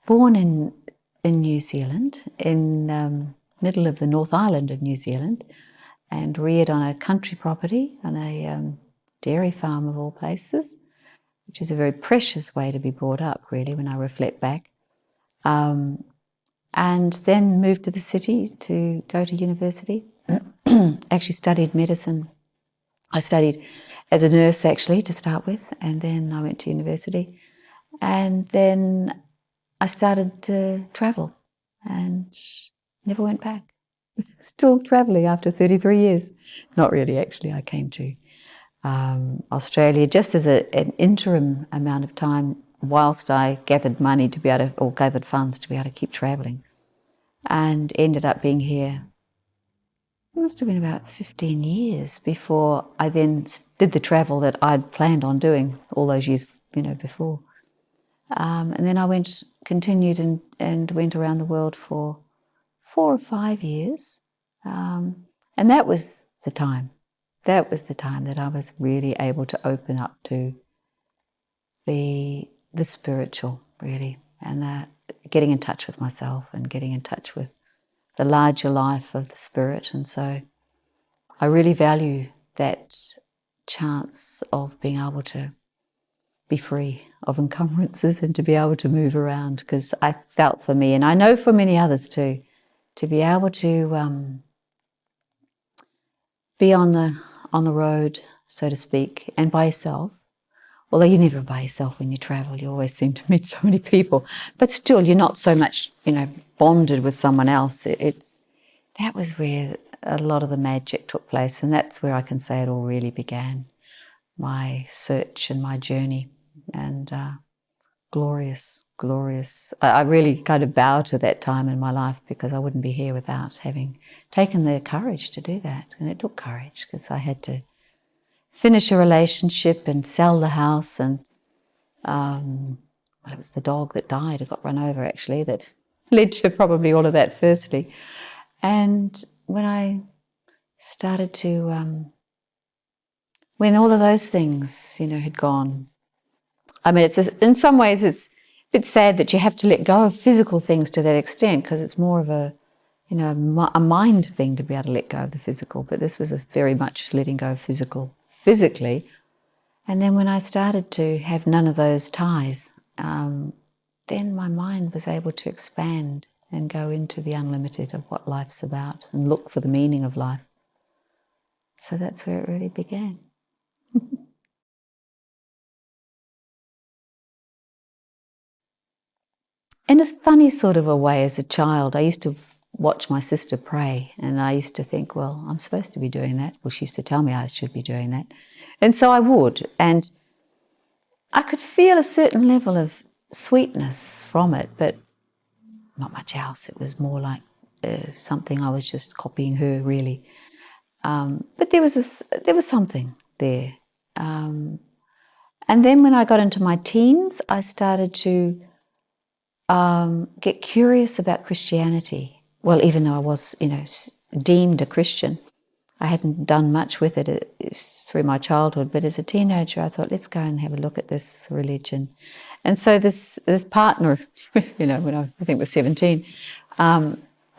born in New Zealand, in middle of the North Island of New Zealand, and reared on a country property, on a dairy farm of all places, which is a very precious way to be brought up, really, when I reflect back. And then moved to the city to go to university. Actually studied medicine. I studied as a nurse, actually, to start with, and then I went to university. And then I started to travel and never went back. Still travelling after 33 years. Not really, actually. I came to Australia just as an interim amount of time whilst I gathered money to be able to, or gathered funds to be able to keep travelling, and ended up being here. It must have been about 15 years before I then did the travel that I'd planned on doing all those years, before. And then I continued and went around the world for 4 or 5 years. And that was the time. That was the time that I was really able to open up to the spiritual, really, and getting in touch with myself and getting in touch with the larger life of the spirit. And so I really value that chance of being able to be free of encumbrances and to be able to move around, because I felt for me, and I know for many others too, to be able to be on the road, so to speak, and by yourself. Although you're never by yourself when you travel, you always seem to meet so many people, but still you're not so much, bonded with someone else. That was where a lot of the magic took place, and that's where I can say it all really began, my search and my journey, and glorious. I really kind of bow to that time in my life, because I wouldn't be here without having taken the courage to do that. And it took courage, because I had to finish a relationship and sell the house, and it was the dog that died, it got run over actually, that led to probably all of that firstly. And when I started to, when all of those things, had gone, I mean, in some ways it's a bit sad that you have to let go of physical things to that extent, because it's more of a mind thing to be able to let go of the physical, but this was very much letting go of physically. And then when I started to have none of those ties, then my mind was able to expand and go into the unlimited of what life's about and look for the meaning of life. So that's where it really began. In a funny sort of a way, as a child, I used to watch my sister pray, and I used to think, well, I'm supposed to be doing that. Well, she used to tell me I should be doing that. And so I would, and I could feel a certain level of sweetness from it, but not much else. It was more like something I was just copying her, really. But there was something there. And then when I got into my teens, I started to get curious about Christianity. Well, even though I was, deemed a Christian, I hadn't done much with it through my childhood. But as a teenager, I thought, let's go and have a look at this religion. And so this partner, when I think was 17,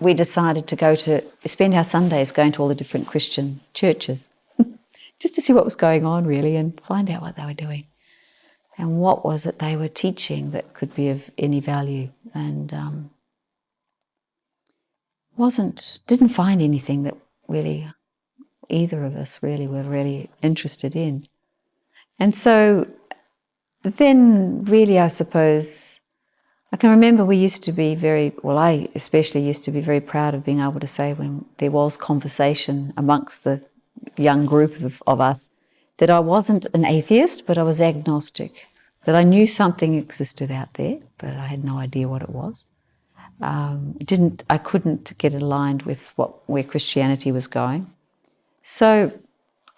we decided to spend our Sundays going to all the different Christian churches, just to see what was going on, really, and find out what they were doing. And what was it they were teaching that could be of any value? And didn't find anything that really either of us really were really interested in. And so then really, I suppose, I can remember we used to be I especially used to be very proud of being able to say, when there was conversation amongst the young group of us, that I wasn't an atheist, but I was agnostic, that I knew something existed out there, but I had no idea what it was. I couldn't get it aligned with where Christianity was going. So,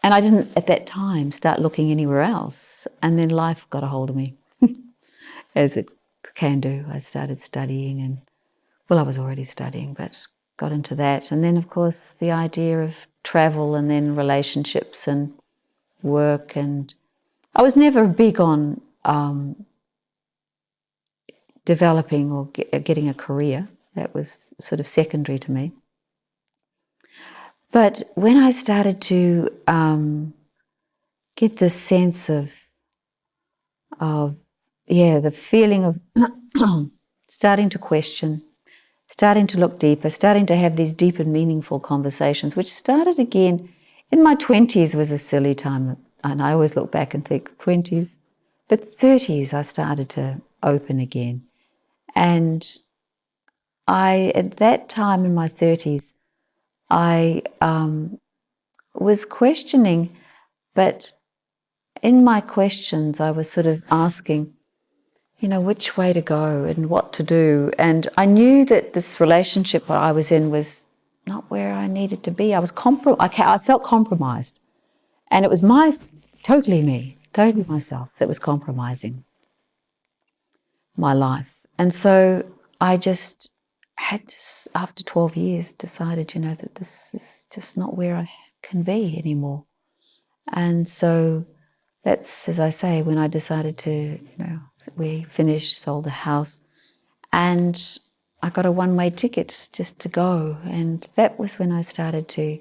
and I didn't at that time start looking anywhere else. And then life got a hold of me, as it can do. I started studying, and I was already studying, but got into that. And then, of course, the idea of travel, and then relationships and work. And I was never big on developing or getting a career. That was sort of secondary to me. But when I started to get this sense of the feeling of starting to question, starting to look deeper, starting to have these deep and meaningful conversations, which started again in my 20s was a silly time. And I always look back and think 20s. But 30s, I started to open again. And at that time in my 30s, I was questioning, but in my questions, I was sort of asking, which way to go and what to do. And I knew that this relationship I was in was not where I needed to be. I felt compromised. And it was totally myself that was compromising my life. And so I just had after 12 years, decided, that this is just not where I can be anymore. And so that's, as I say, when I decided to, we finished, sold the house, and I got a one-way ticket just to go. And that was when I started to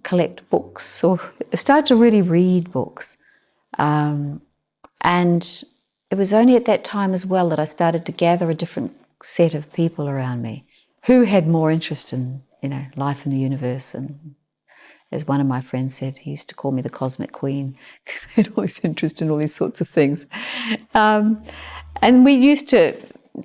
collect books, or started to really read books. And it was only at that time as well that I started to gather a different set of people around me who had more interest in, life in the universe. And as one of my friends said, he used to call me the Cosmic Queen because I had all this interest in all these sorts of things. And we used to,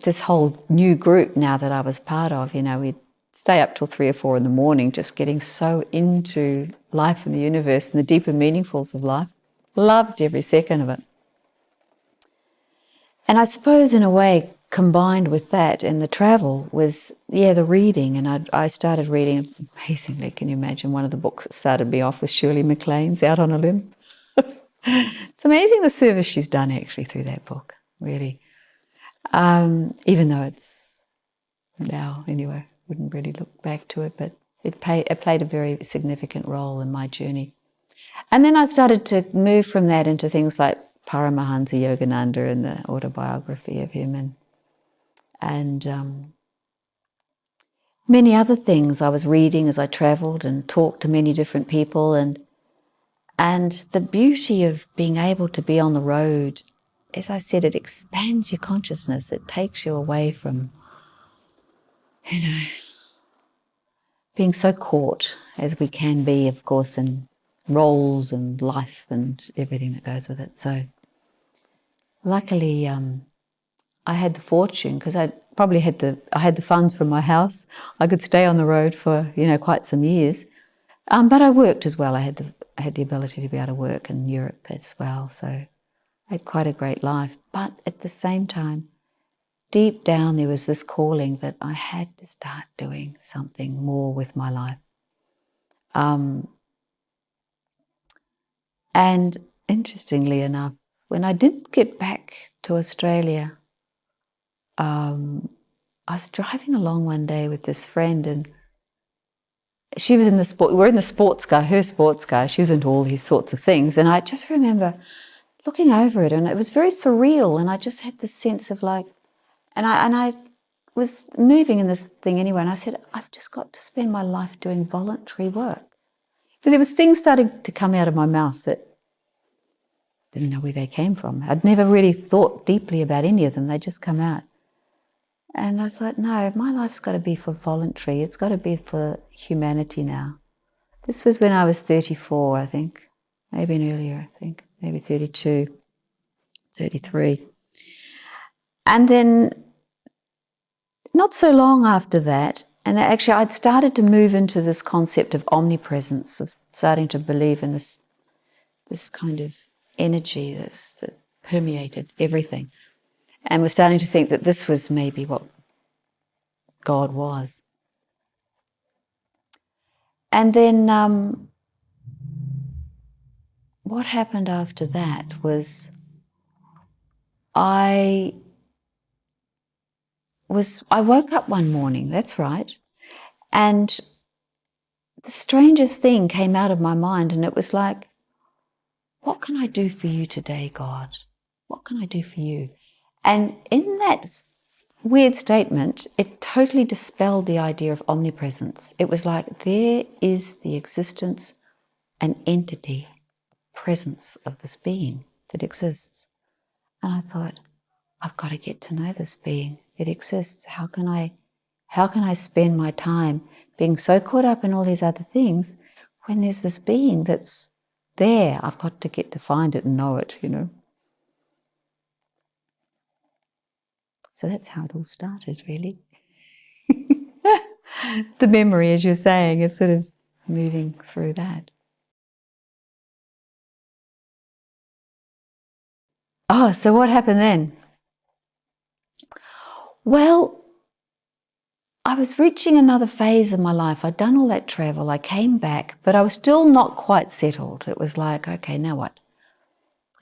this whole new group now that I was part of, we'd stay up till 3 or 4 in the morning just getting so into life in the universe and the deeper meaningfuls of life. Loved every second of it. And I suppose in a way, combined with that and the travel was, the reading. And I started reading, amazingly, can you imagine, one of the books that started me off was Shirley MacLaine's Out on a Limb. It's amazing the service she's done actually through that book, really. Even though it's now, anyway, wouldn't really look back to it, but it played a very significant role in my journey. And then I started to move from that into things like Paramahansa Yogananda and the autobiography of him, and many other things I was reading as I travelled and talked to many different people, and the beauty of being able to be on the road, as I said, it expands your consciousness. It takes you away from, being so caught as we can be, of course, in roles and life and everything that goes with it. So luckily, I had the fortune, because I had the funds from my house. I could stay on the road for quite some years, but I worked as well. I had the ability to be able to work in Europe as well, so I had quite a great life. But at the same time, deep down there was this calling that I had to start doing something more with my life. And interestingly enough, when I did get back to Australia, I was driving along one day with this friend, and she was in the sport. We're in the sports car, her sports car. She was into all these sorts of things, and I just remember looking over it, and it was very surreal. And I just had this sense of like, and I was moving in this thing anyway. And I said, I've just got to spend my life doing voluntary work. But there was things starting to come out of my mouth that I didn't know where they came from. I'd never really thought deeply about any of them. They just come out. And I thought, no, my life's got to be for voluntary. It's got to be for humanity now. This was when I was 34, I think. Maybe earlier, I think. Maybe 32, 33. And then not so long after that, and actually I'd started to move into this concept of omnipresence, of starting to believe in this kind of energy that permeated everything. And was starting to think that this was maybe what God was. And then what happened after that was I woke up one morning, that's right, and the strangest thing came out of my mind, and it was like, what can I do for you today, God? What can I do for you? And in that weird statement, it totally dispelled the idea of omnipresence. It was like there is the existence, an entity, presence of this being that exists. And I thought, I've got to get to know this being. It exists. How can I spend my time being so caught up in all these other things when there's this being that's there? I've got to get to find it and know it, you know. So that's how it all started, really. The memory, as you're saying, it's sort of moving through that. Oh, so what happened then? Well, I was reaching another phase of my life. I'd done all that travel, I came back, but I was still not quite settled. It was like, okay, now what?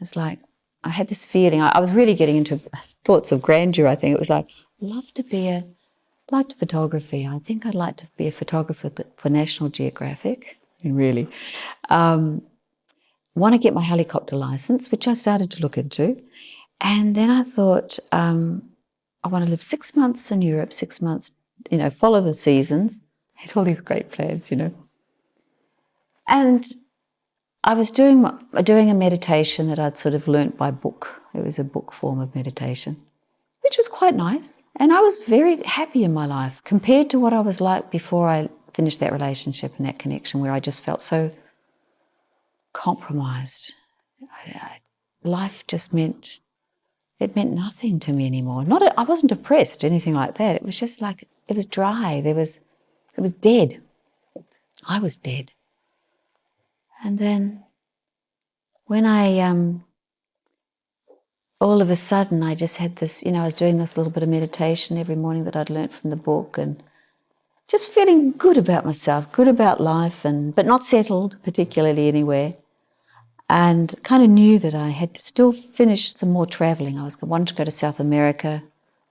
It's like, I had this feeling, I was really getting into thoughts of grandeur, I think. It was like, liked photography. I think I'd like to be a photographer for National Geographic, really. Want to get my helicopter license, which I started to look into. And then I thought, I want to live 6 months in Europe, 6 months, follow the seasons. I had all these great plans, And I was doing a meditation that I'd sort of learnt by book. It was a book form of meditation, which was quite nice. And I was very happy in my life compared to what I was like before I finished that relationship and that connection, where I just felt so compromised. Life just meant nothing to me anymore. I wasn't depressed, anything like that. It was just like, it was dry. It was dead. I was dead. And then when all of a sudden I just had this, I was doing this little bit of meditation every morning that I'd learnt from the book, and just feeling good about myself, good about life, but not settled particularly anywhere. And kind of knew that I had to still finish some more travelling. I wanted to go to South America,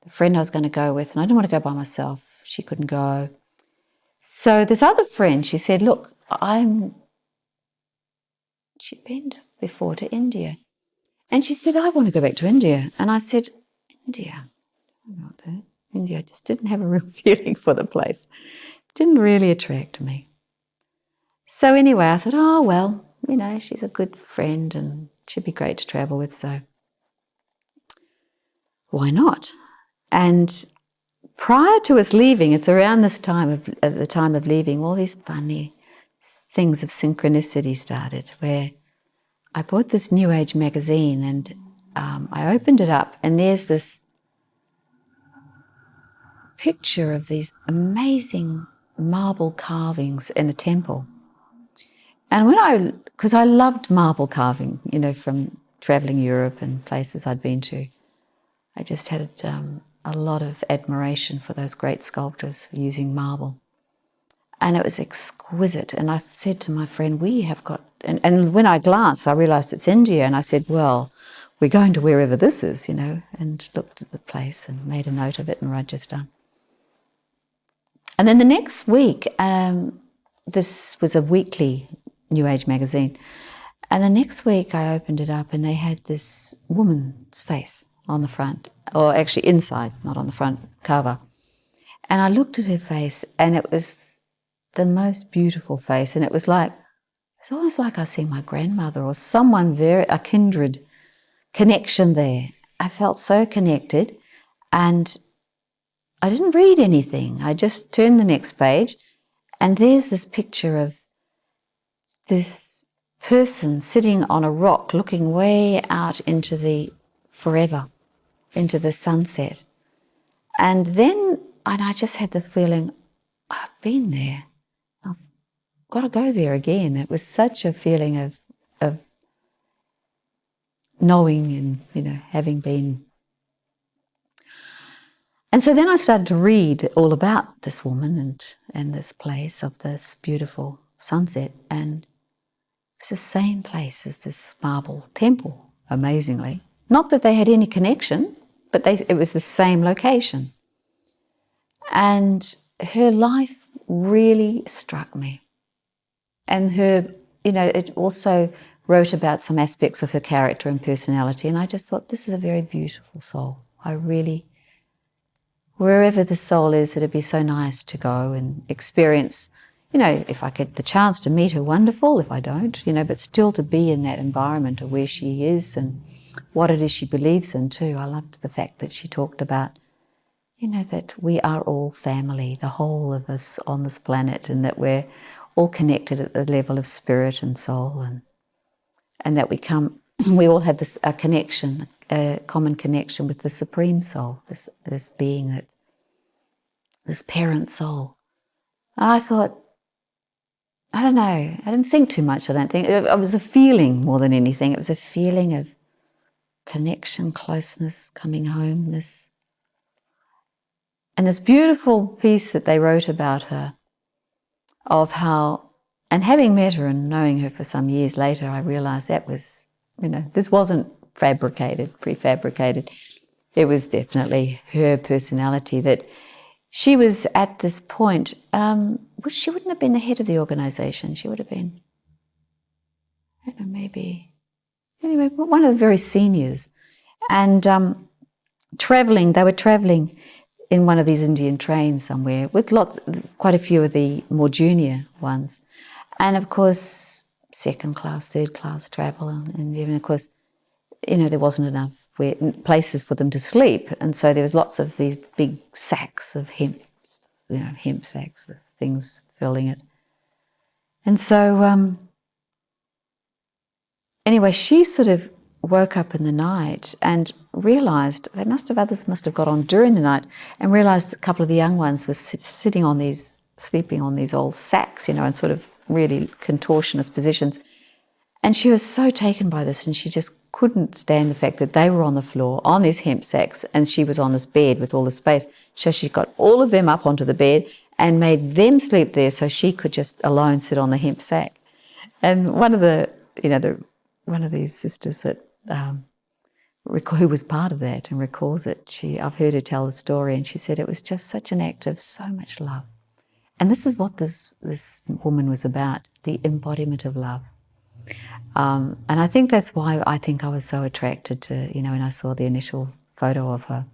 the friend I was going to go with, and I didn't want to go by myself. She couldn't go. So this other friend, she said, look, she'd been before to India. And she said, I want to go back to India. And I said, India? Not that. India, I just didn't have a real feeling for the place. It didn't really attract me. So anyway, I thought, oh, well, she's a good friend and she'd be great to travel with, so why not? And prior to us leaving, it's around this time at the time of leaving, all these funny things of synchronicity started, where I bought this New Age magazine and I opened it up, and there's this picture of these amazing marble carvings in a temple. And because I loved marble carving, from travelling Europe and places I'd been to, I just had a lot of admiration for those great sculptors using marble. And it was exquisite. And I said to my friend, we have got, and when I glanced, I realised it's India. And I said, well, we're going to wherever this is, and looked at the place and made a note of it in Rajasthan. And then the next week, this was a weekly New Age magazine. And the next week I opened it up and they had this woman's face on the front, or actually inside, not on the front cover. And I looked at her face and it was the most beautiful face. And it was almost like I see my grandmother or someone a kindred connection there. I felt so connected, and I didn't read anything. I just turned the next page and there's this picture of this person sitting on a rock looking way out into the forever, into the sunset. And I just had the feeling, I've been there. I've got to go there again. It was such a feeling of knowing and, having been. And so then I started to read all about this woman and this place of this beautiful sunset, and it was the same place as this marble temple, amazingly. Not that they had any connection, but it was the same location. And her life really struck me. And it also wrote about some aspects of her character and personality, and I just thought, this is a very beautiful soul. I really, wherever the soul is, it'd be so nice to go and experience, if I get the chance to meet her, wonderful. If I don't, but still to be in that environment of where she is and what it is she believes in too. I loved the fact that she talked about, that we are all family, the whole of us on this planet, and that we're all connected at the level of spirit and soul, and that we all have this connection, a common connection with the Supreme Soul, this being, this parent soul. And I thought, I don't know, I didn't think too much, I don't think. It was a feeling more than anything. It was a feeling of connection, closeness, coming home, and this beautiful piece that they wrote about her, of how, and having met her and knowing her for some years later, I realised that was, this wasn't prefabricated. It was definitely her personality, that she was at this point, which she wouldn't have been the head of the organisation. She would have been, I don't know, maybe, anyway, one of the very seniors. And they were travelling in one of these Indian trains somewhere with quite a few of the more junior ones. And of course, second class, third class travel. And even, of course, there wasn't enough places for them to sleep. And so there was lots of these big sacks of hemp sacks with things filling it. And so, anyway, she sort of woke up in the night and realised others must have got on during the night and realised a couple of the young ones were sleeping on these old sacks, in sort of really contortionist positions. And she was so taken by this, and she just couldn't stand the fact that they were on the floor on these hemp sacks and she was on this bed with all the space. So she got all of them up onto the bed and made them sleep there so she could just alone sit on the hemp sack. And one of these sisters that who was part of that and recalls it, I've heard her tell the story, and she said it was just such an act of so much love. And this is what this woman was about, the embodiment of love. And I think that's why I think I was so attracted to, when I saw the initial photo of her.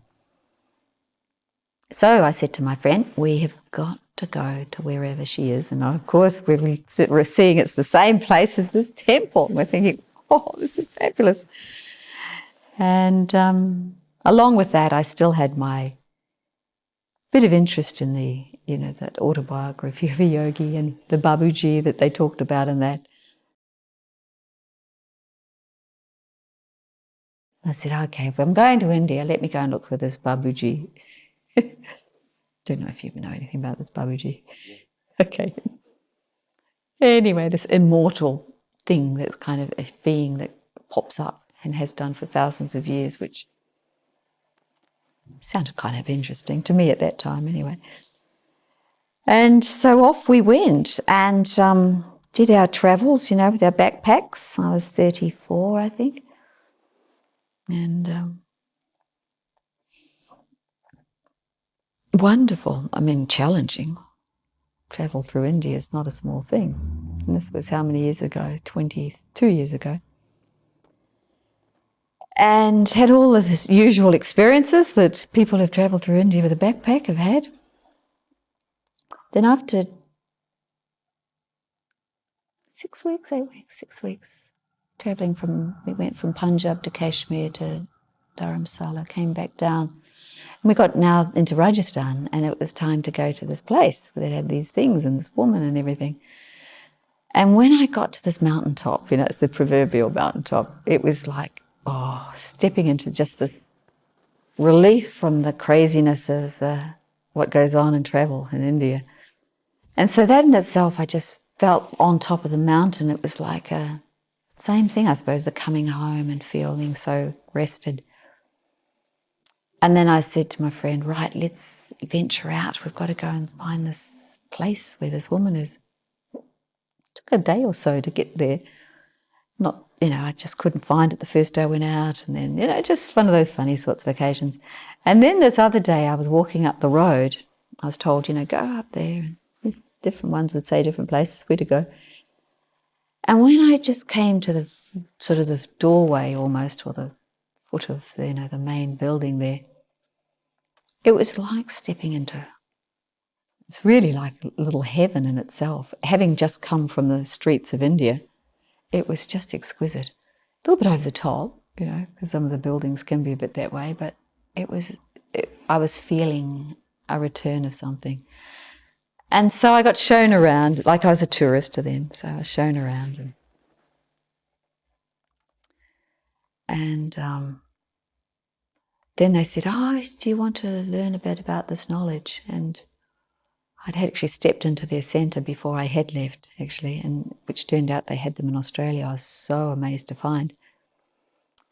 So I said to my friend, we have got to go to wherever she is. And of course, we're seeing it's the same place as this temple. And we're thinking, oh, this is fabulous. And along with that, I still had my bit of interest in that autobiography of a yogi and the Babuji that they talked about in that. I said, okay, if I'm going to India, let me go and look for this Babuji. Don't know if you know anything about this Babuji. Okay. Anyway, this immortal thing that's kind of a being that pops up and has done for thousands of years, which sounded kind of interesting to me at that time anyway. And so off we went and did our travels, with our backpacks. I was 34, I think. And wonderful, challenging. Travel through India is not a small thing. And this was how many years ago? 22 years ago. And had all of the usual experiences that people who've travelled through India with a backpack have had. Then after 6 weeks, we went from Punjab to Kashmir to Dharamsala, came back down. And we got now into Rajasthan, and it was time to go to this place where they had these things and this woman and everything. And when I got to this mountaintop, it's the proverbial mountaintop, it was like, stepping into just this relief from the craziness of what goes on in travel in India. And so that in itself, I just felt on top of the mountain. It was like a same thing, I suppose, the coming home and feeling so rested. And then I said to my friend, right, let's venture out. We've got to go and find this place where this woman is. It took a day or so to get there. I just couldn't find it the first day I went out, and then, just one of those funny sorts of occasions. And then this other day I was walking up the road. I was told, go up there. And different ones would say different places where to go. And when I just came to the sort of the doorway almost, or the foot of the main building there, it was like stepping into, it's really like a little heaven in itself. Having just come from the streets of India, it was just exquisite. A little bit over the top, you know, because some of the buildings can be a bit that way, but I was feeling a return of something. And so I got shown around, like I was a tourist then, so I was shown around. And then they said, oh, do you want to learn a bit about this knowledge? And I'd actually stepped into their centre before I had left, actually, and which turned out they had them in Australia. I was so amazed to find.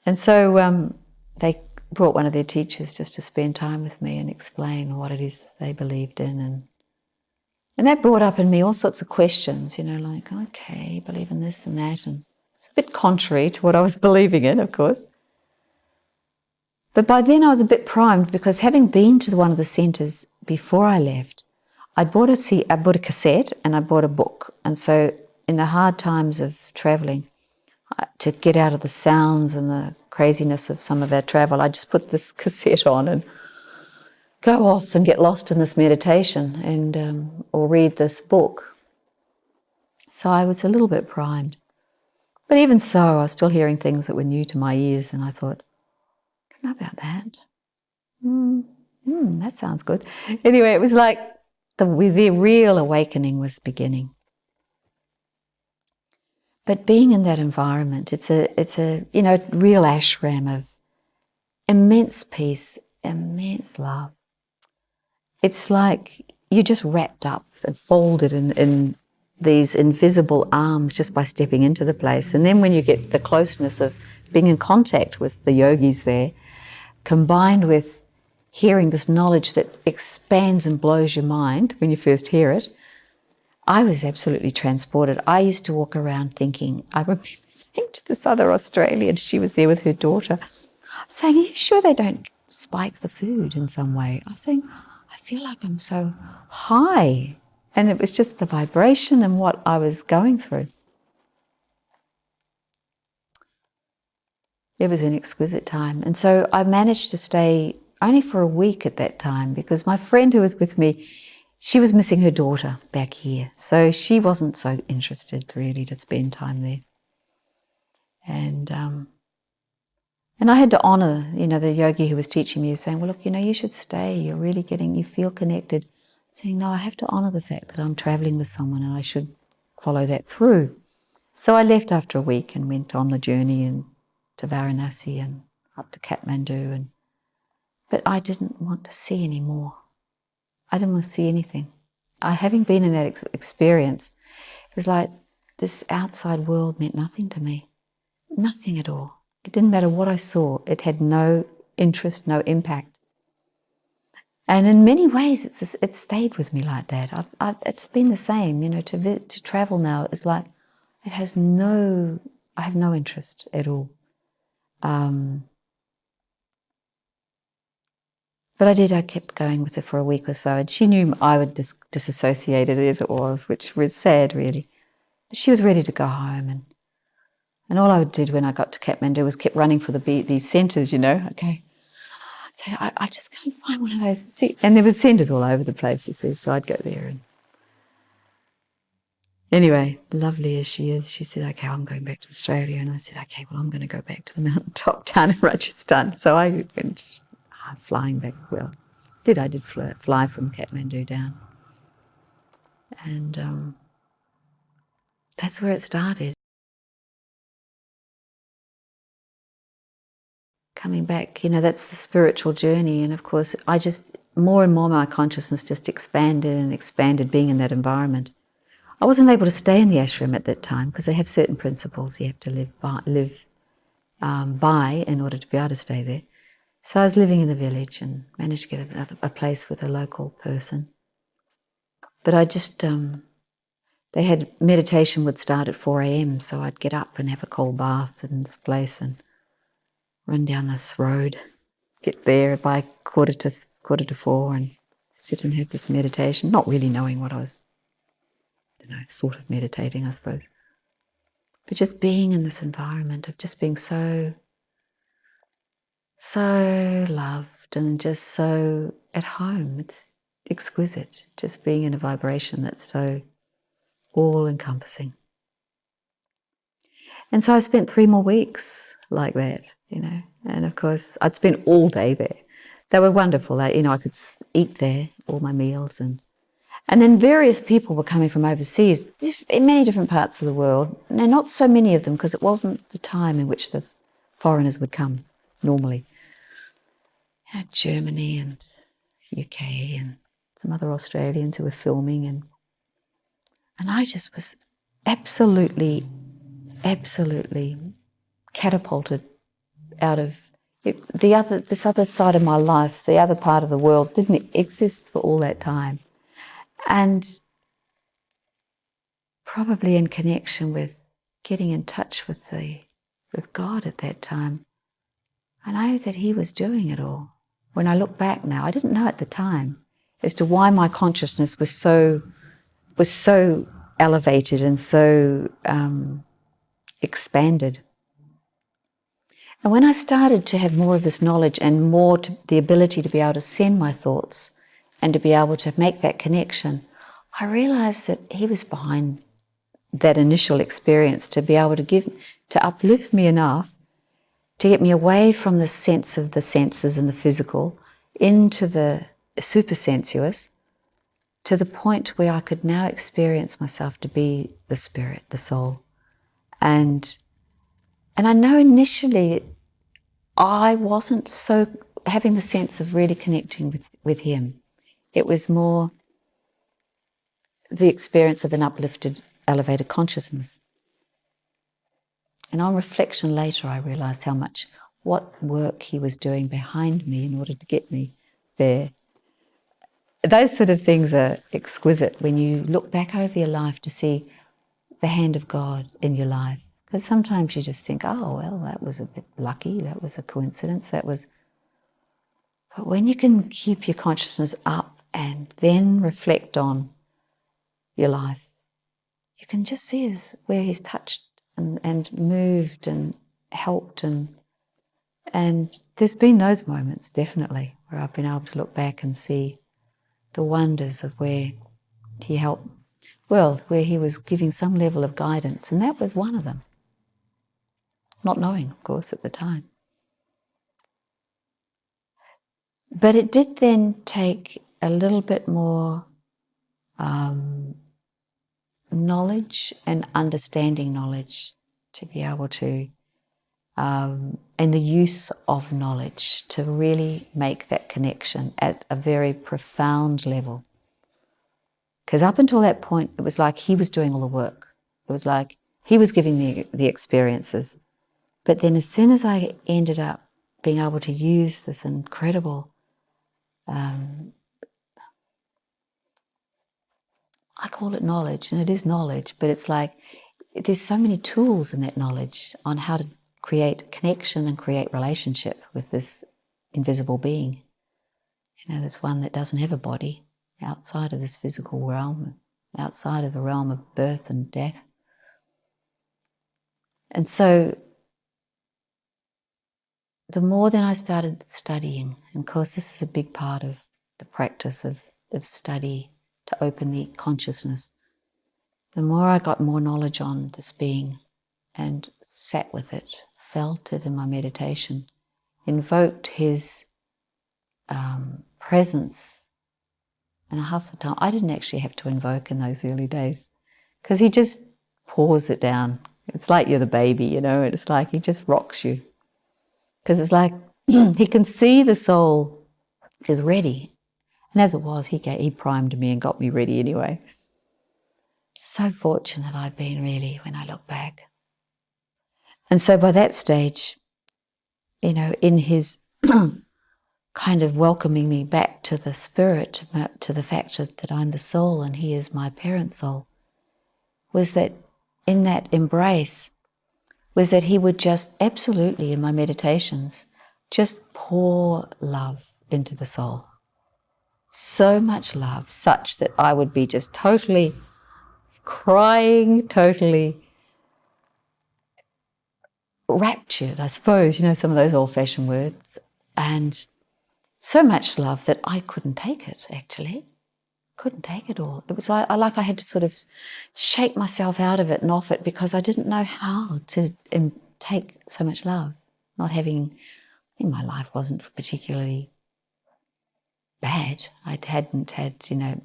And so they brought one of their teachers just to spend time with me and explain what it is they believed in. And that brought up in me all sorts of questions, you know, like, okay, believe in this and that. And it's a bit contrary to what I was believing in, of course. But by then I was a bit primed because having been to one of the centres before I left, I bought a cassette and I bought a book. And so in the hard times of travelling, to get out of the sounds and the craziness of some of our travel, I just put this cassette on and go off and get lost in this meditation and or read this book. So I was a little bit primed. But even so, I was still hearing things that were new to my ears, and I thought, I don't know about that. That sounds good. Anyway, it was like the real awakening was beginning. But being in that environment, it's a real ashram of immense peace, immense love. It's like you're just wrapped up and folded in these invisible arms just by stepping into the place. And then when you get the closeness of being in contact with the yogis there, combined with hearing this knowledge that expands and blows your mind when you first hear it, I was absolutely transported. I used to walk around thinking, I remember saying to this other Australian, she was there with her daughter, saying, are you sure they don't spike the food in some way? I was saying, I feel like I'm so high. And it was just the vibration and what I was going through. It was an exquisite time. And so I managed to stay only for a week at that time because my friend who was with me, she was missing her daughter back here. So she wasn't so interested really to spend time there. And I had to honour, the yogi who was teaching me, saying, well, look, you should stay. You're really you feel connected. Saying, no, I have to honour the fact that I'm travelling with someone and I should follow that through. So I left after a week and went on the journey to Varanasi and up to Kathmandu. But I didn't want to see any more. I didn't want to see anything. Having been in that experience, it was like this outside world meant nothing to me. Nothing at all. It didn't matter what I saw. It had no interest, no impact. And in many ways, it's stayed with me like that. It's been the same, to travel now is like, I have no interest at all. But I kept going with it for a week or so, and she knew I would disassociate it as it was, which was sad, really. But she was ready to go home, and all I did when I got to Kathmandu was kept running for these centres, okay. So I just can't find one of those. And there were centres all over the place, you see, so I'd go there. And anyway, lovely as she is, she said, okay, I'm going back to Australia. And I said, okay, well, I'm going to go back to the mountaintop town in Rajasthan. So I went flying back. Well, I did fly from Kathmandu down. And that's where it started. Coming back, that's the spiritual journey. And of course, more and more my consciousness just expanded and expanded being in that environment. I wasn't able to stay in the ashram at that time because they have certain principles you have to live by in order to be able to stay there. So I was living in the village and managed to get a place with a local person. But I just, they had meditation would start at 4 a.m, so I'd get up and have a cold bath in this place and run down this road, get there by quarter to 4 and sit and have this meditation, not really knowing what I was, sort of meditating, I suppose. But just being in this environment of just being so loved and just so at home. It's exquisite, just being in a vibration that's so all-encompassing. And so I spent 3 more weeks like that, and of course I'd spent all day there. They were wonderful. I could eat there, all my meals, and then various people were coming from overseas, in many different parts of the world. Now, not so many of them, because it wasn't the time in which the foreigners would come normally. Germany and UK and some other Australians who were filming, and I just was absolutely catapulted out of it. This other side of my life, the other part of the world, didn't exist for all that time. And probably in connection with getting in touch with God at that time, I know that He was doing it all. When I look back now, I didn't know at the time as to why my consciousness was so elevated and so expanded. And when I started to have more of this knowledge and more the ability to be able to send my thoughts and to be able to make that connection, I realized that He was behind that initial experience, to be able to uplift me enough to get me away from the sense of the senses and the physical into the supersensuous, to the point where I could now experience myself to be the spirit, the soul. And I know initially I wasn't so having the sense of really connecting with Him. It was more the experience of an uplifted, elevated consciousness. And on reflection later, I realized what work He was doing behind me in order to get me there. Those sort of things are exquisite when you look back over your life to see the hand of God in your life. Because sometimes you just think, oh, well, that was a bit lucky, that was a coincidence, But when you can keep your consciousness up and then reflect on your life, you can just see where He's touched and moved and helped. And there's been those moments, definitely, where I've been able to look back and see the wonders of where He helped, where He was giving some level of guidance, and that was one of them. Not knowing, of course, at the time. But it did then take a little bit more knowledge and understanding knowledge to be able to, and the use of knowledge to really make that connection at a very profound level. Because up until that point, it was like He was doing all the work. It was like He was giving me the experiences. But then as soon as I ended up being able to use this incredible, I call it knowledge, and it is knowledge, but it's like there's so many tools in that knowledge on how to create connection and create relationship with this invisible being. This one that doesn't have a body, outside of this physical realm, outside of the realm of birth and death. And so the more then I started studying, and of course this is a big part of the practice of study, to open the consciousness, the more I got more knowledge on this being and sat with it, felt it in my meditation, invoked His presence. And half the time I didn't actually have to invoke in those early days, because He just pours it down. It's like you're the baby, it's like He just rocks you. Because it's like He can see the soul is ready. And as it was, He primed me and got me ready anyway. So fortunate I've been, really, when I look back. And so by that stage, in His kind of welcoming me back to the spirit, to the fact that I'm the soul and He is my parent soul, was that in that embrace, was that He would just absolutely, in my meditations, just pour love into the soul. So much love, such that I would be just totally crying, totally raptured, I suppose, some of those old-fashioned words, and so much love that I couldn't take it, actually. Couldn't take it all. It was like I had to sort of shake myself out of it and off it because I didn't know how to take so much love. Not having, in my life wasn't particularly bad. I hadn't had,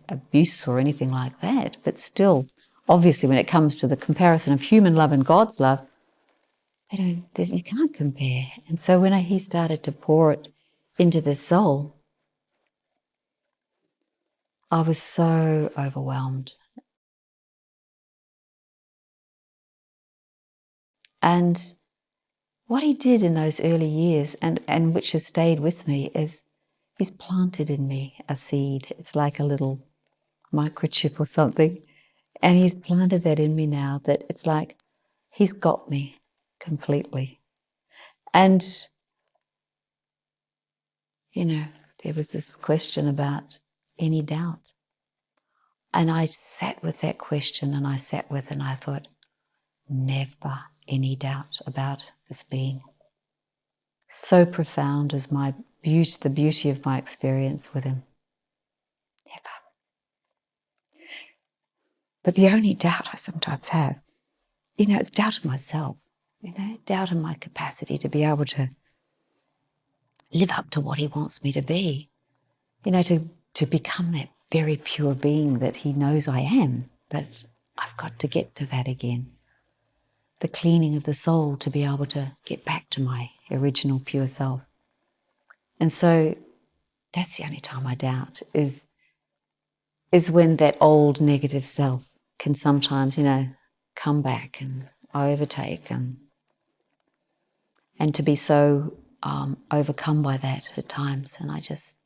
abuse or anything like that. But still, obviously, when it comes to the comparison of human love and God's love, you can't compare. And so when he started to pour it into the soul, I was so overwhelmed. And what he did in those early years, and which has stayed with me, is he's planted in me a seed. It's like a little microchip or something. And he's planted that in me now, that it's like he's got me completely. And, there was this question about any doubt. And I sat with that question, and I thought, never any doubt about this being. So profound is the beauty of my experience with him. Never. But the only doubt I sometimes have, it's doubt of myself, doubt in my capacity to be able to live up to what he wants me to be, to become that very pure being that he knows I am. But I've got to get to that again. The cleaning of the soul to be able to get back to my original pure self. And so that's the only time I doubt is when that old negative self can sometimes, come back and overtake and to be so overcome by that at times. And I just,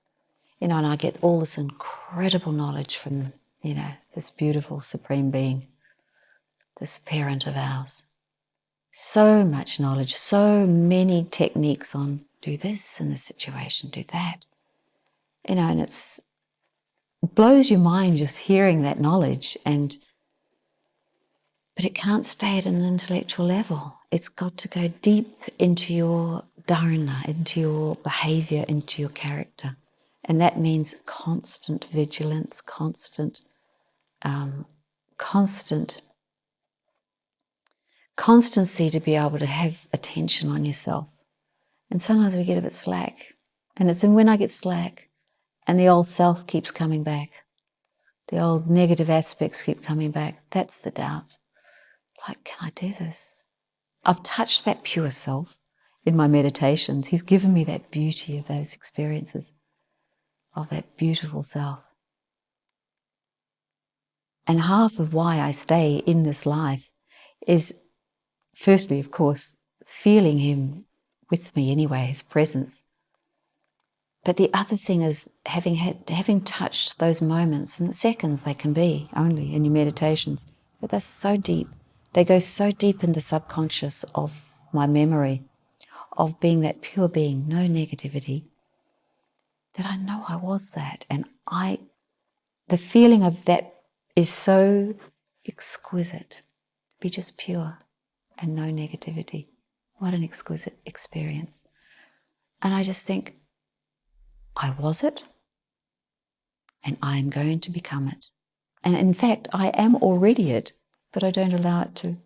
and I get all this incredible knowledge from, this beautiful Supreme Being, this parent of ours. So much knowledge, so many techniques on do this in this situation, do that. And it blows your mind just hearing that knowledge, but it can't stay at an intellectual level. It's got to go deep into your dharana, into your behaviour, into your character. And that means constant vigilance, constant constancy to be able to have attention on yourself. And sometimes we get a bit slack. And it's when I get slack and the old self keeps coming back, the old negative aspects keep coming back, that's the doubt. Like, can I do this? I've touched that pure self in my meditations. He's given me that beauty of those experiences, of that beautiful self. And half of why I stay in this life is, firstly, of course, feeling him with me anyway, his presence. But the other thing is having touched those moments, and seconds they can be only in your meditations, but they're so deep. They go so deep in the subconscious of my memory, of being that pure being, no negativity, that I know I was that. And the feeling of that is so exquisite, to be just pure and no negativity. What an exquisite experience. And I just think, I was it, and I am going to become it. And in fact, I am already it, but I don't allow it to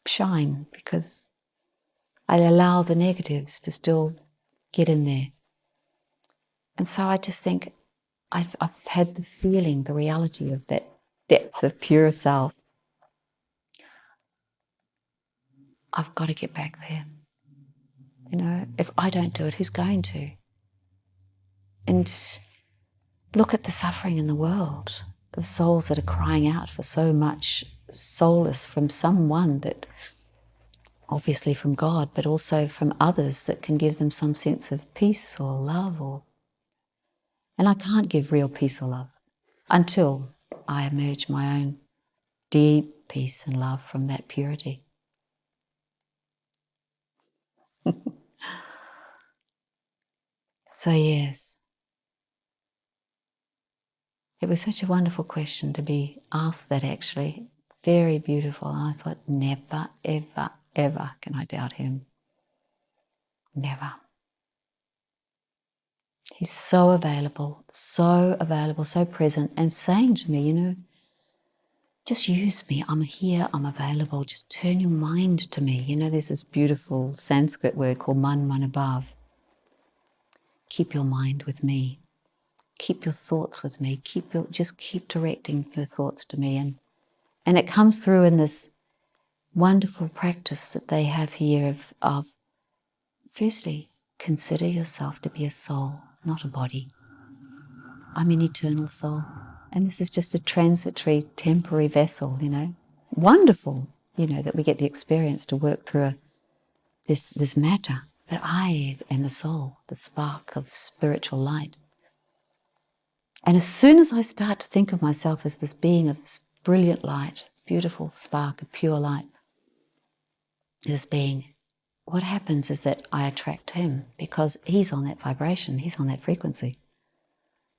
shine because I allow the negatives to still get in there. And so I just think I've had the feeling, the reality of that depth of pure self. I've got to get back there. If I don't do it, who's going to? And look at the suffering in the world of souls that are crying out for so much solace from someone, that obviously from God, but also from others that can give them some sense of peace or love. And I can't give real peace or love until I emerge my own deep peace and love from that purity. So yes, it was such a wonderful question to be asked that, actually. Very beautiful. And I thought, never, ever, ever can I doubt him. Never. He's so available, so present, and saying to me, just use me. I'm here, I'm available. Just turn your mind to me. There's this beautiful Sanskrit word called man manabhav. Keep your mind with me. Keep your thoughts with me. Just keep directing your thoughts to me. And it comes through in this wonderful practice that they have here of firstly, consider yourself to be a soul, not a body. I'm an eternal soul. And this is just a transitory, temporary vessel, Wonderful, that we get the experience to work through this matter. But I am the soul, the spark of spiritual light. And as soon as I start to think of myself as this being of brilliant light, beautiful spark of pure light, this being, what happens is that I attract him because he's on that vibration, he's on that frequency.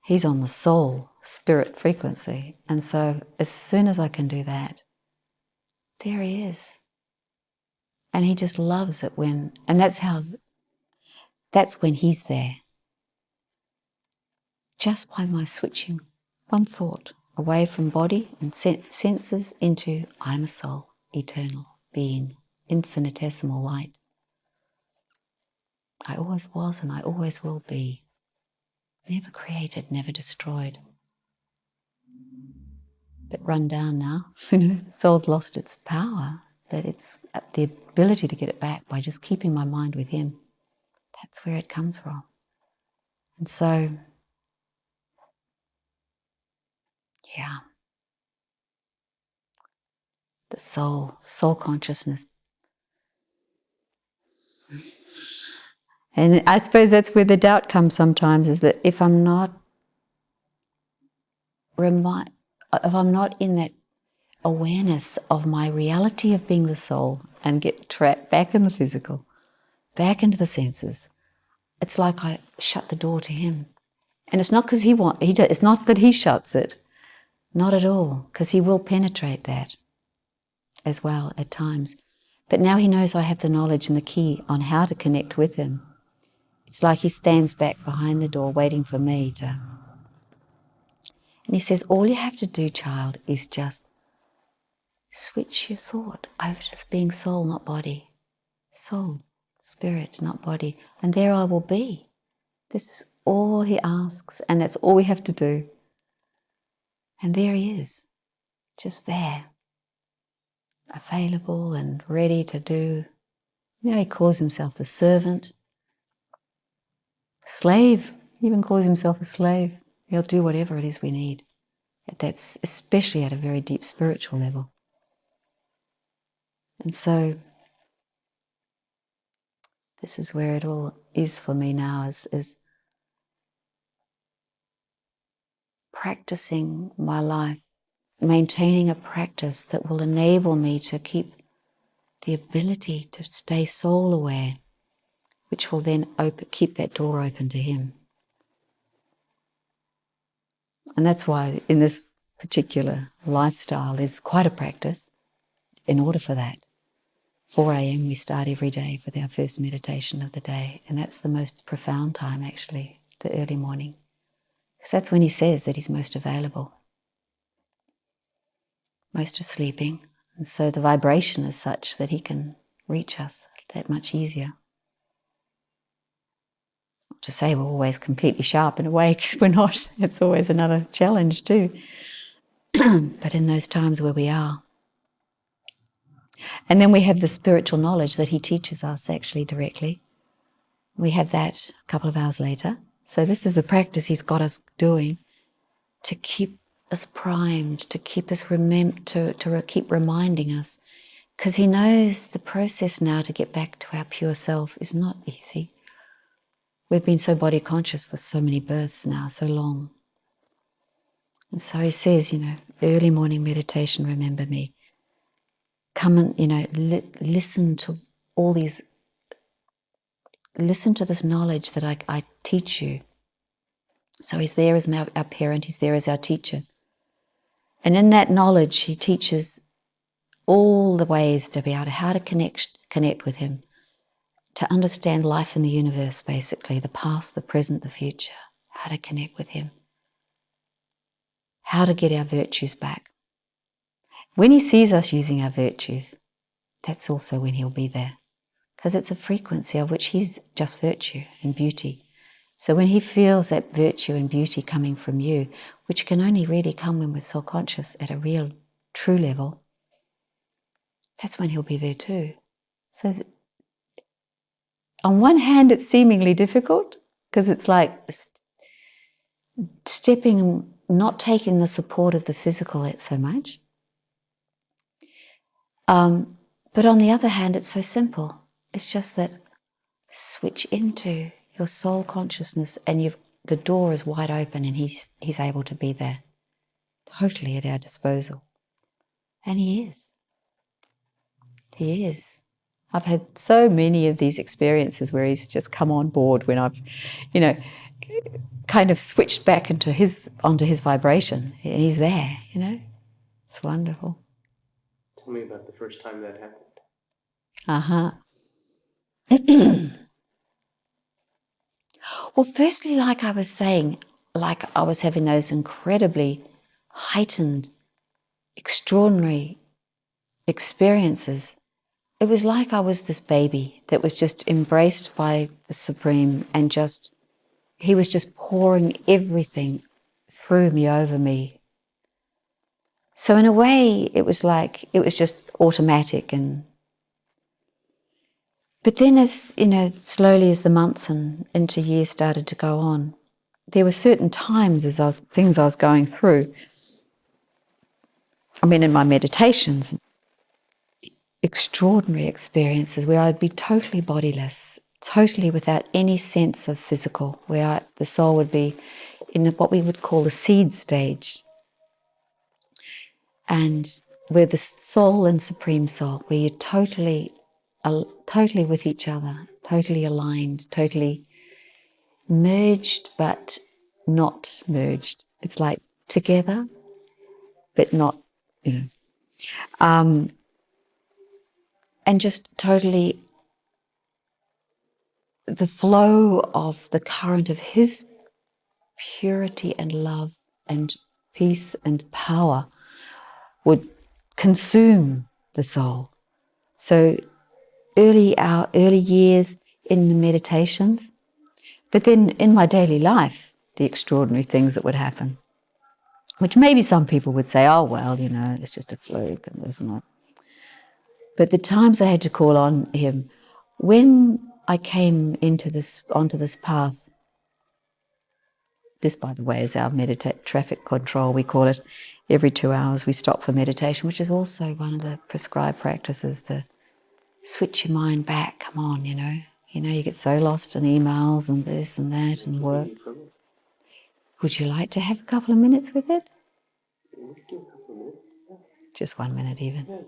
He's on the soul, spirit frequency. And so as soon as I can do that, there he is. And he just loves it that's when he's there. Just by my switching one thought away from body and senses into I'm a soul, eternal being, infinitesimal light. I always was and I always will be. Never created, never destroyed. But run down now. Soul's lost its power, but it's the ability to get it back by just keeping my mind with him. That's where it comes from. And so, yeah, the soul consciousness. And I suppose that's where the doubt comes sometimes, is that if I'm not in that awareness of my reality of being the soul and get trapped back in the physical, back into the senses, it's like I shut the door to him. And it's not because it's not that he shuts it, not at all, because he will penetrate that as well at times. But now he knows I have the knowledge and the key on how to connect with him. It's like he stands back behind the door waiting for me to... And he says, all you have to do, child, is just switch your thought over to being soul, not body. Soul, spirit, not body. And there I will be. This is all he asks, and that's all we have to do. And there he is, just there, available and ready to do. He calls himself the servant, slave. He even calls himself a slave. He'll do whatever it is we need. That's especially at a very deep spiritual level. And so this is where it all is for me now, is practicing my life, maintaining a practice that will enable me to keep the ability to stay soul aware, which will then keep that door open to him. And that's why in this particular lifestyle is quite a practice in order for that. 4 a.m. we start every day with our first meditation of the day, and that's the most profound time actually, the early morning. Because that's when he says that he's most available. Most are sleeping, and so the vibration is such that he can reach us that much easier. Not to say we're always completely sharp and awake, we're not. It's always another challenge too. But in those times where we are. And then we have the spiritual knowledge that he teaches us actually directly. We have that a couple of hours later. So this is the practice he's got us doing to keep us primed, to keep us keep reminding us, because he knows the process now to get back to our pure self is not easy. We've been so body conscious for so many births now, so long. And so he says, early morning meditation, remember me. Come and, listen to all these, listen to this knowledge that I teach you. So he's there as our parent, he's there as our teacher. And in that knowledge, he teaches all the ways to be able to, how to connect with him, to understand life in the universe, basically, the past, the present, the future. how to connect with him, how to get our virtues back. When he sees us using our virtues, that's also when he'll be there, because it's a frequency of which he's just virtue and beauty. So when he feels that virtue and beauty coming from you, which can only really come when we're soul conscious at a real, true level, that's when he'll be there too. So on one hand, it's seemingly difficult, because it's like stepping, not taking the support of the physical so much. But on the other hand, it's so simple. It's just that switch into your soul consciousness, and the door is wide open, and he's able to be there, totally at our disposal. And he is. He is. I've had so many of these experiences where he's just come on board when I've, kind of switched back onto his vibration, and he's there. It's wonderful. Tell me about the first time that happened. Well, firstly, like I was saying, like I was having those incredibly heightened, extraordinary experiences. It was like I was this baby that was just embraced by the Supreme, and he was just pouring everything through me, over me. So in a way, it was just automatic. But then as, slowly as the months and into years started to go on, there were certain times things I was going through. In my meditations, extraordinary experiences where I'd be totally bodiless, totally without any sense of physical, where the soul would be in what we would call the seed stage. And where the soul and Supreme Soul, where you're totally with each other, totally aligned, totally merged but not merged. It's like together but not, and just totally the flow of the current of his purity and love and peace and power would consume the soul. So our early years in the meditations, but then in my daily life, the extraordinary things that would happen, which maybe some people would say, oh, well, it's just a fluke and this and that. But the times I had to call on him, when I came onto this path, this, by the way, is our traffic control, we call it. Every 2 hours we stop for meditation, which is also one of the prescribed practices to switch your mind back. Come on, you get so lost in emails and this and that and work. Would you like to have a couple of minutes with it? Just 1 minute even.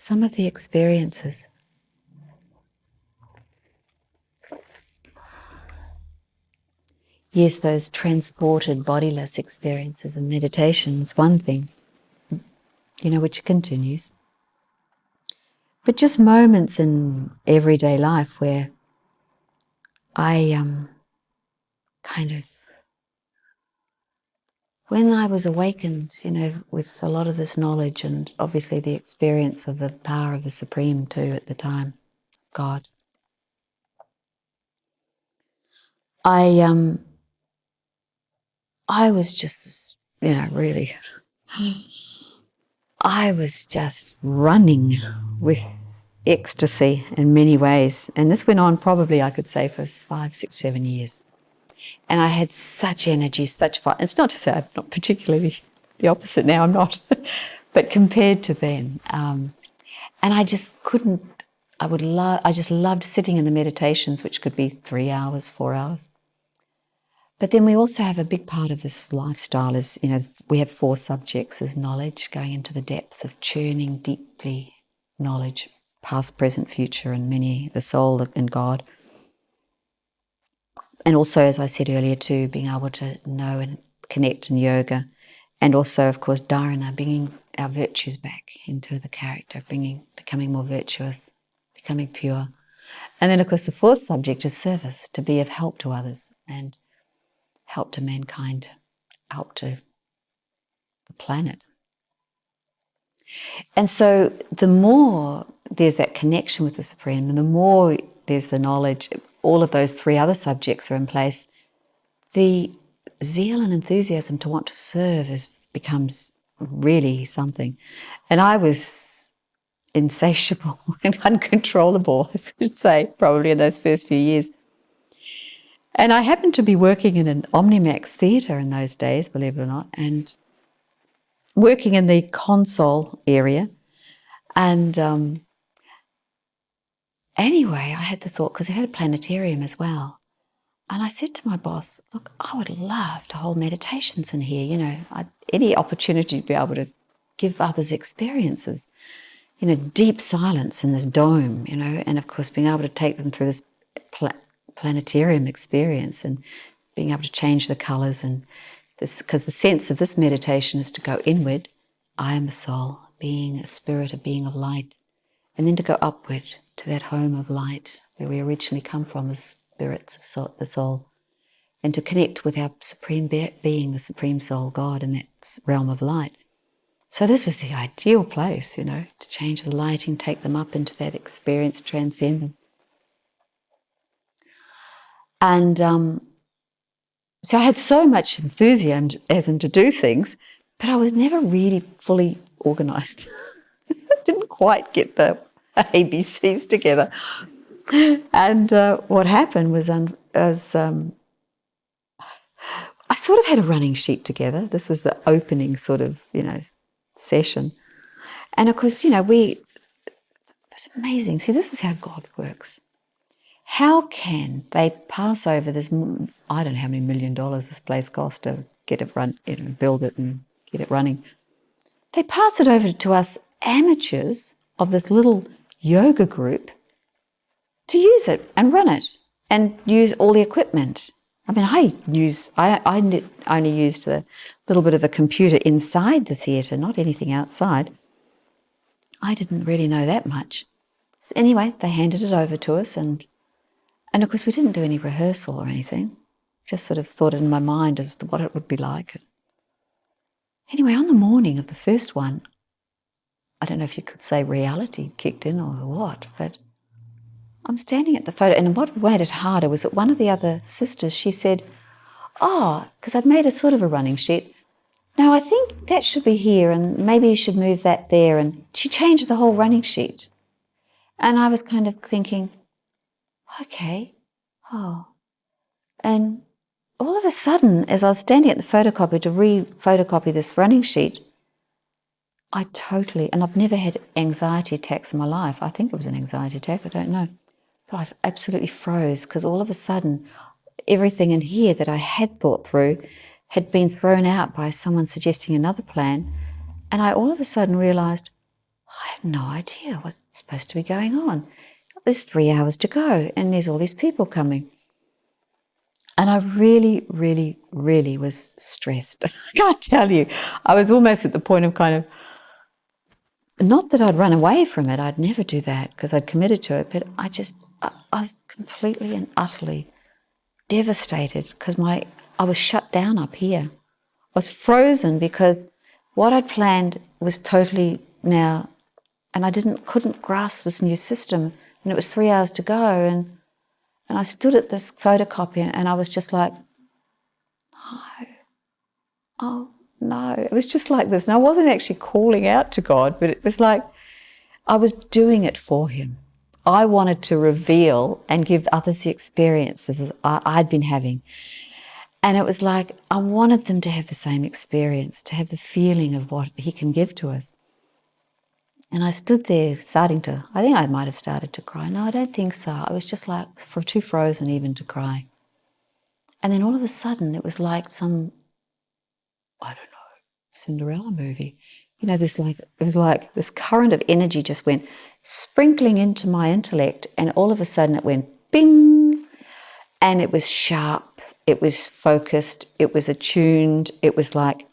Some of the experiences. Yes, those transported bodiless experiences of meditation is one thing, which continues. But just moments in everyday life where I when I was awakened, with a lot of this knowledge and obviously the experience of the power of the Supreme too at the time, God, I was just, really, I was just running with ecstasy in many ways. And this went on probably, I could say, for 5, 6, 7 years. And I had such energy, such fun. It's not to say I'm not particularly the opposite now, I'm not. But compared to then, and I just couldn't, I just loved sitting in the meditations, which could be 3 hours, 4 hours. But then we also have a big part of this lifestyle is, we have 4 subjects as knowledge, going into the depth of churning deeply knowledge, past, present, future, and the soul and God. And also, as I said earlier too, being able to know and connect in yoga. And also, of course, dharana, bringing our virtues back into the character, becoming more virtuous, becoming pure. And then, of course, the 4th subject is service, to be of help to others and help to mankind, help to the planet. And so the more there's that connection with the Supreme and the more there's the knowledge, all of those 3 other subjects are in place, the zeal and enthusiasm to want to serve becomes really something. And I was insatiable and uncontrollable, I should say, probably in those first few years. And I happened to be working in an Omnimax theatre in those days, believe it or not, and working in the console area. And anyway, I had the thought, because I had a planetarium as well. And I said to my boss, look, I would love to hold meditations in here, any opportunity to be able to give others experiences, deep silence in this dome, and of course being able to take them through this planetarium experience and being able to change the colours and this, because the sense of this meditation is to go inward, I am a soul, being a spirit, a being of light, and then to go upward to that home of light where we originally come from as spirits of the soul, and to connect with our supreme being, the supreme soul, God, in that realm of light. So this was the ideal place, to change the lighting, take them up into that experience, transcend them. And so I had so much enthusiasm to do things, but I was never really fully organised. I didn't quite get the ABCs together. And what happened was I sort of had a running sheet together. This was the opening sort of, session. And of course, it was amazing. See, this is how God works. How can they pass over this, I don't know how many $1 million this place cost to get it run, build it and get it running. They pass it over to us amateurs of this little yoga group to use it and run it and use all the equipment. I mean, I only used a little bit of a computer inside the theatre, not anything outside. I didn't really know that much. So anyway, they handed it over to us and of course we didn't do any rehearsal or anything, just sort of thought in my mind as to what it would be like. Anyway, on the morning of the first one, I don't know if you could say reality kicked in or what, but I'm standing at the photo, and what made it harder was that one of the other sisters, she said, oh, because I'd made a sort of a running sheet, now I think that should be here, and maybe you should move that there, and she changed the whole running sheet. And I was kind of thinking, okay, oh. And all of a sudden, as I was standing at the photocopier to re-photocopy this running sheet, I totally, and I've never had anxiety attacks in my life. I think it was an anxiety attack, I don't know. But I absolutely froze because all of a sudden, everything in here that I had thought through had been thrown out by someone suggesting another plan. And I all of a sudden realised, I have no idea what's supposed to be going on. There's 3 hours to go and there's all these people coming. And I really, really, really was stressed. I can't tell you. I was almost at the point of kind of, not that I'd run away from it, I'd never do that because I'd committed to it, but I was completely and utterly devastated because I was shut down up here. I was frozen because what I'd planned was totally now, and I couldn't grasp this new system, and it was 3 hours to go, and I stood at this photocopy and I was just like, no, oh no. It was just like this. And I wasn't actually calling out to God, but it was like I was doing it for him. I wanted to reveal and give others the experiences I'd been having. And it was like I wanted them to have the same experience, to have the feeling of what he can give to us. And I stood there I think I might have started to cry. No, I don't think so. I was just like too frozen even to cry. And then all of a sudden it was like some, I don't know, Cinderella movie. You know, it was like this current of energy just went sprinkling into my intellect, and all of a sudden it went bing, and it was sharp, it was focused, it was attuned, it was like,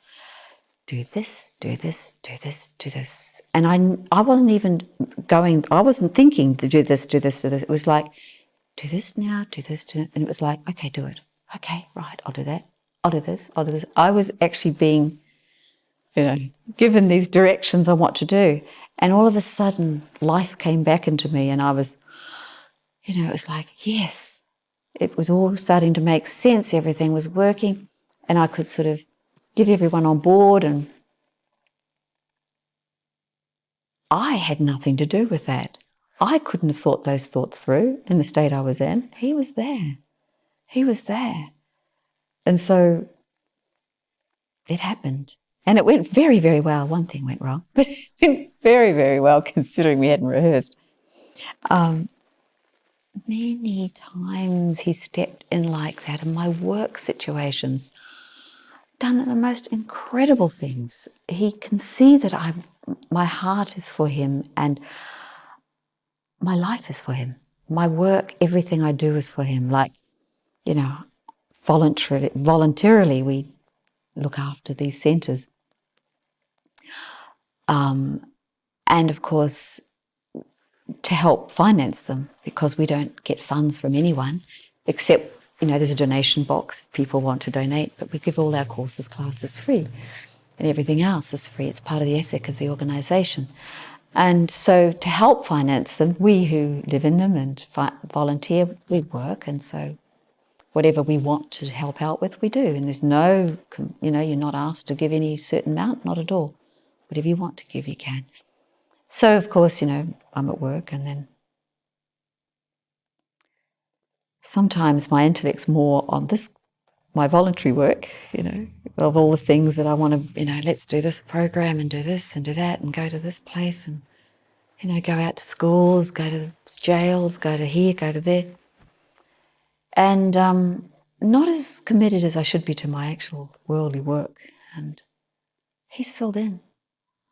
do this, do this, do this, do this. And I wasn't even I wasn't thinking to do this, do this, do this. It was like, do this now, do this, do it. And it was like, okay, do it. Okay, right, I'll do that. I'll do this, I'll do this. I was actually being, given these directions on what to do. And all of a sudden, life came back into me, and I was, it was like, yes, it was all starting to make sense. Everything was working, and I could sort of get everyone on board, and I had nothing to do with that. I couldn't have thought those thoughts through in the state I was in. He was there. He was there. And so it happened. And it went very, very well. One thing went wrong, but it went very, very well considering we hadn't rehearsed. Many times he stepped in like that in my work situations, done the most incredible things. He can see that my heart is for him and my life is for him. My work, everything I do is for him. Like, voluntarily we look after these centres. And of course, to help finance them, because we don't get funds from anyone, except, there's a donation box if people want to donate, but we give all our courses, classes free, and everything else is free. It's part of the ethic of the organisation. And so to help finance them, we who live in them and volunteer, we work, and so whatever we want to help out with, we do. And there's no, you're not asked to give any certain amount, not at all. Whatever you want to give, you can. So, of course, I'm at work, and then sometimes my intellect's more on my voluntary work, of all the things that I want to, let's do this program and do this and do that and go to this place and, go out to schools, go to jails, go to here, go to there. And not as committed as I should be to my actual worldly work. And he's filled in.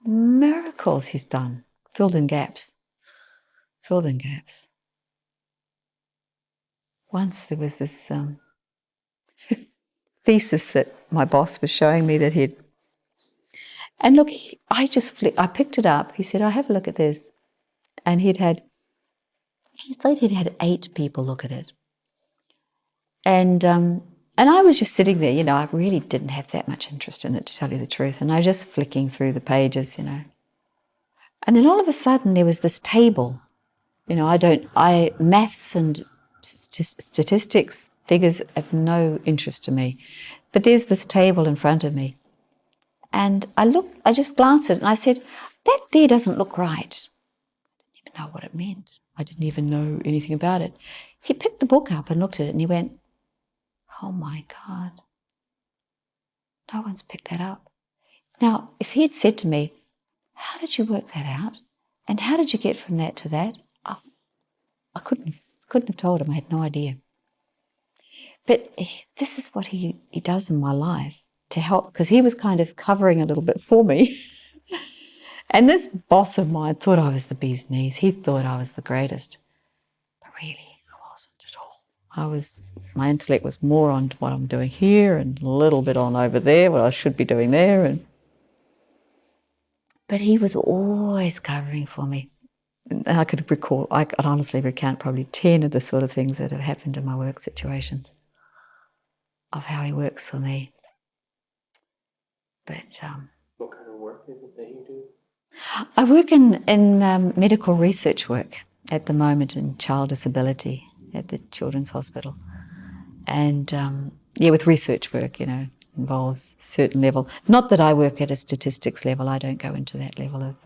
Miracles he's done. Filled in gaps. Once there was this thesis that my boss was showing me that he'd... And look, I picked it up. He said, "I have a look at this." And he thought he'd had 8 people look at it. And I was just sitting there, I really didn't have that much interest in it, to tell you the truth. And I was just flicking through the pages, And then all of a sudden there was this table. Maths and statistics, figures have no interest to me. But there's this table in front of me. And I just glanced at it and I said, that there doesn't look right. I didn't even know what it meant. I didn't even know anything about it. He picked the book up and looked at it and he went, oh my God, no one's picked that up. Now, if he had said to me, how did you work that out? And how did you get from that to that? I couldn't have told him. I had no idea. But this is what he does in my life to help, because he was kind of covering a little bit for me. And this boss of mine thought I was the bee's knees. He thought I was the greatest. But really, I wasn't at all. My intellect was more on what I'm doing here and a little bit on over there, what I should be doing there. But he was always covering for me. And I could honestly recount probably 10 of the sort of things that have happened in my work situations of how he works for me. But what kind of work is it that you do? I work in medical research work at the moment in child disability at the Children's Hospital. And with research work, involves a certain level. Not that I work at a statistics level. I don't go into that level of...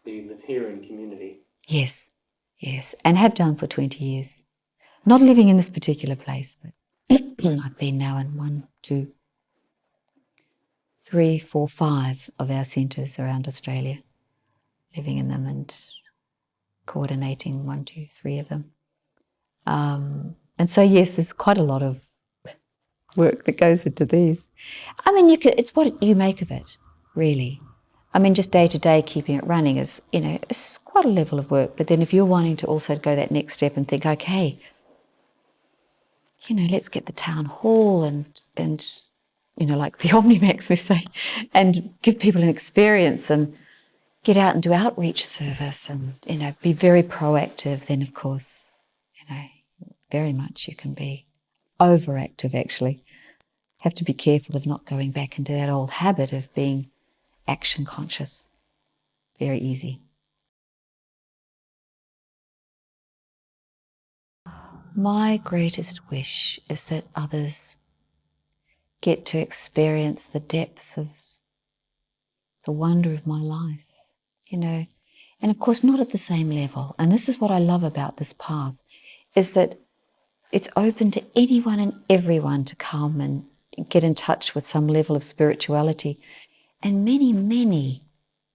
So you live here in community? Yes, and have done for 20 years. Not living in this particular place, but I've been now in 1, 2, 3, 4, 5 of our centres around Australia, living in them and coordinating 1, 2, 3 of them. And so, yes, there's quite a lot of work that goes into these. I mean, it's what you make of it, really. I mean, just day to day keeping it running is, it's quite a level of work. But then if you're wanting to also go that next step and think, okay, let's get the town hall and like the Omnimax, they say, and give people an experience and get out and do outreach service and, be very proactive, then of course, very much you can be overactive actually. Have to be careful of not going back into that old habit of being action conscious. Very easy. My greatest wish is that others get to experience the depth of the wonder of my life, and of course not at the same level. And this is what I love about this path, is that it's open to anyone and everyone to come and get in touch with some level of spirituality. And many,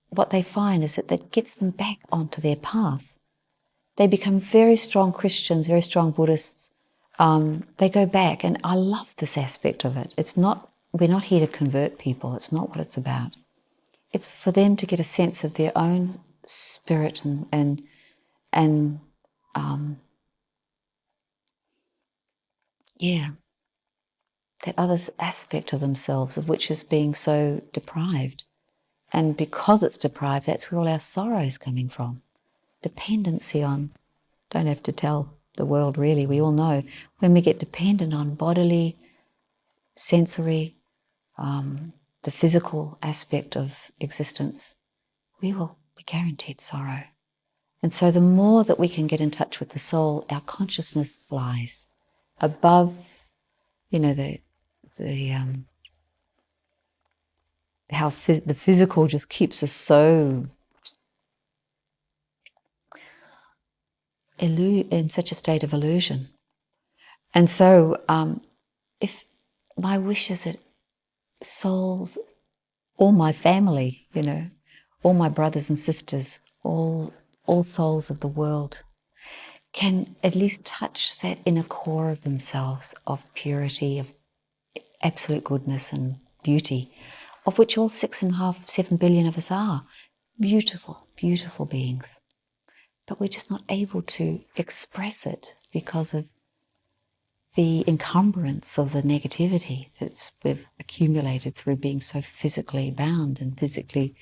what they find is that gets them back onto their path. They become very strong Christians, very strong Buddhists. They go back, and I love this aspect of it. We're not here to convert people. It's not what it's about. It's for them to get a sense of their own spirit and that other aspect of themselves, of which is being so deprived. And because it's deprived, that's where all our sorrow is coming from. Dependency on, don't have to tell the world really, we all know, when we get dependent on bodily, sensory, the physical aspect of existence, we will be guaranteed sorrow. And so the more that we can get in touch with the soul, our consciousness flies above, how the physical just keeps us so in such a state of illusion. And so if my wish is that souls, all my family, all my brothers and sisters, all souls of the world can at least touch that inner core of themselves, of purity, of absolute goodness and beauty, of which all 6.5, 7 billion of us are. Beautiful, beautiful beings. But we're just not able to express it because of the encumbrance of the negativity that we've accumulated through being so physically bound and physically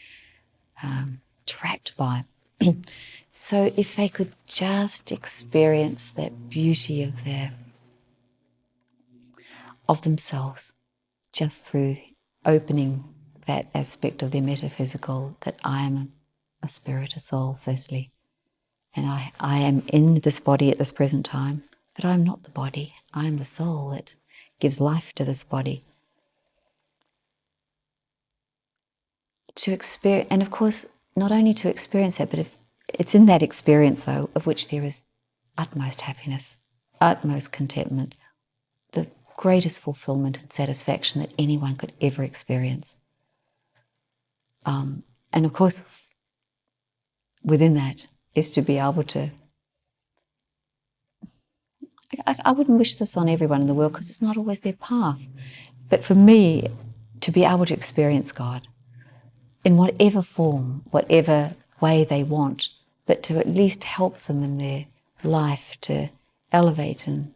trapped by. So if they could just experience that beauty of themselves, just through opening that aspect of their metaphysical, that I am a spirit, a soul, firstly. And I am in this body at this present time, but I'm not the body. I am the soul that gives life to this body. To experience, and of course, not only to experience that, but if it's in that experience, though, of which there is utmost happiness, utmost contentment, the greatest fulfillment and satisfaction that anyone could ever experience. And of course, within that is to be able to, I wouldn't wish this on everyone in the world because it's not always their path, but for me, to be able to experience God in whatever form, whatever way they want, but to at least help them in their life to elevate in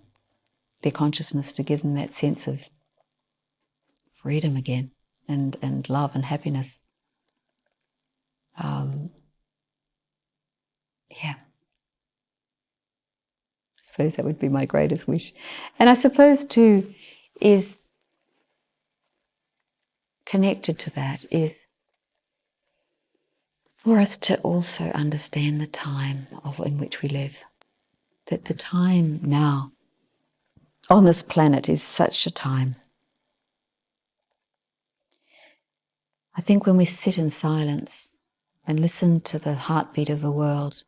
their consciousness, to give them that sense of freedom again and love and happiness. Yeah. I suppose that would be my greatest wish. And I suppose too is connected to that is for us to also understand the time in which we live. That the time now on this planet is such a time. I think when we sit in silence and listen to the heartbeat of the world,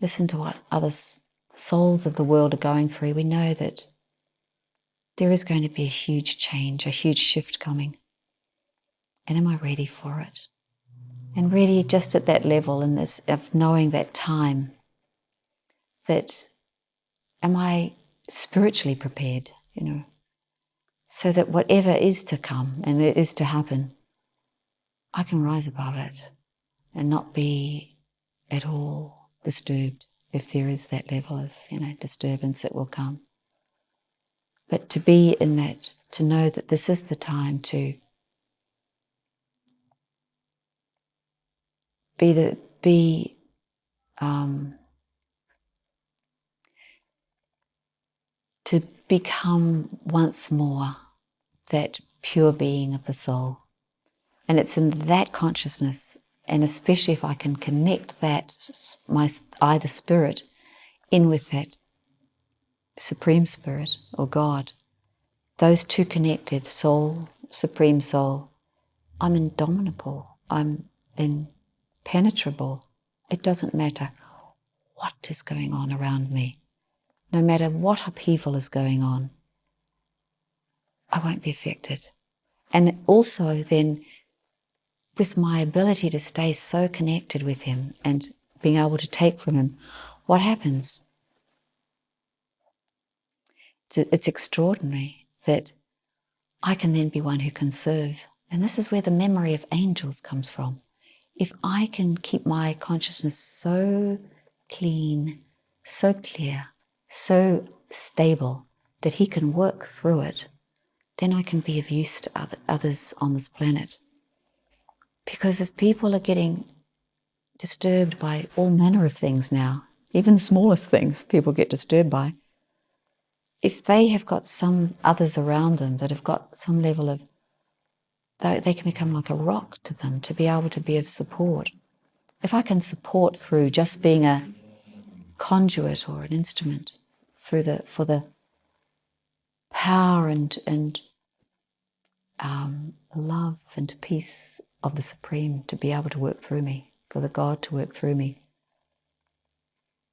listen to what other souls of the world are going through, we know that there is going to be a huge change, a huge shift coming. And am I ready for it? And really just at that level in this of knowing that time, that am I spiritually prepared, so that whatever is to come and it is to happen, I can rise above it and not be at all disturbed if there is that level of, disturbance that will come. But to be in that, to know that this is the time to to become once more that pure being of the soul. And it's in that consciousness, and especially if I can connect that, the spirit, in with that Supreme Spirit or God, those two connected, soul, Supreme Soul, I'm indomitable, I'm impenetrable. It doesn't matter what is going on around me. No matter what upheaval is going on, I won't be affected. And also then, with my ability to stay so connected with him and being able to take from him, what happens? It's extraordinary that I can then be one who can serve. And this is where the memory of angels comes from. If I can keep my consciousness so clean, so clear, so stable that he can work through it, then I can be of use to others on this planet. Because if people are getting disturbed by all manner of things now, even the smallest things people get disturbed by, if they have got some others around them that have got some level of, they can become like a rock to them, to be able to be of support. If I can support through just being a conduit or an instrument for the power and love and peace of the Supreme to be able to work through me, for the God to work through me,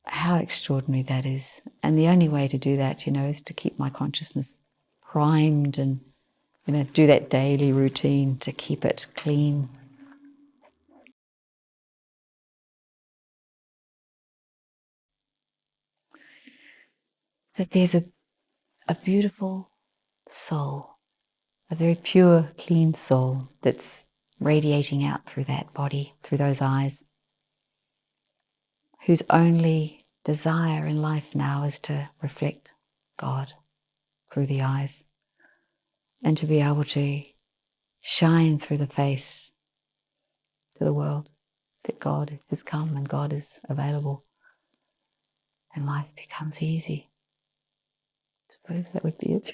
how extraordinary that is. And the only way to do that, is to keep my consciousness primed and, do that daily routine to keep it clean. That there's a beautiful soul, a very pure, clean soul that's radiating out through that body, through those eyes, whose only desire in life now is to reflect God through the eyes and to be able to shine through the face to the world that God has come and God is available and life becomes easy. I suppose that would be it.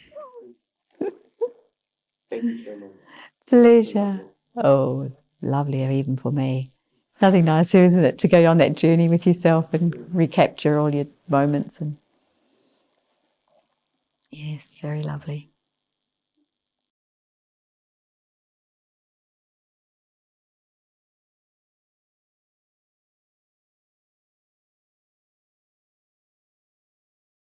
Thank you so much. Pleasure. Oh, lovely even for me. Nothing nicer, isn't it, to go on that journey with yourself and recapture all your moments. And yes, very lovely.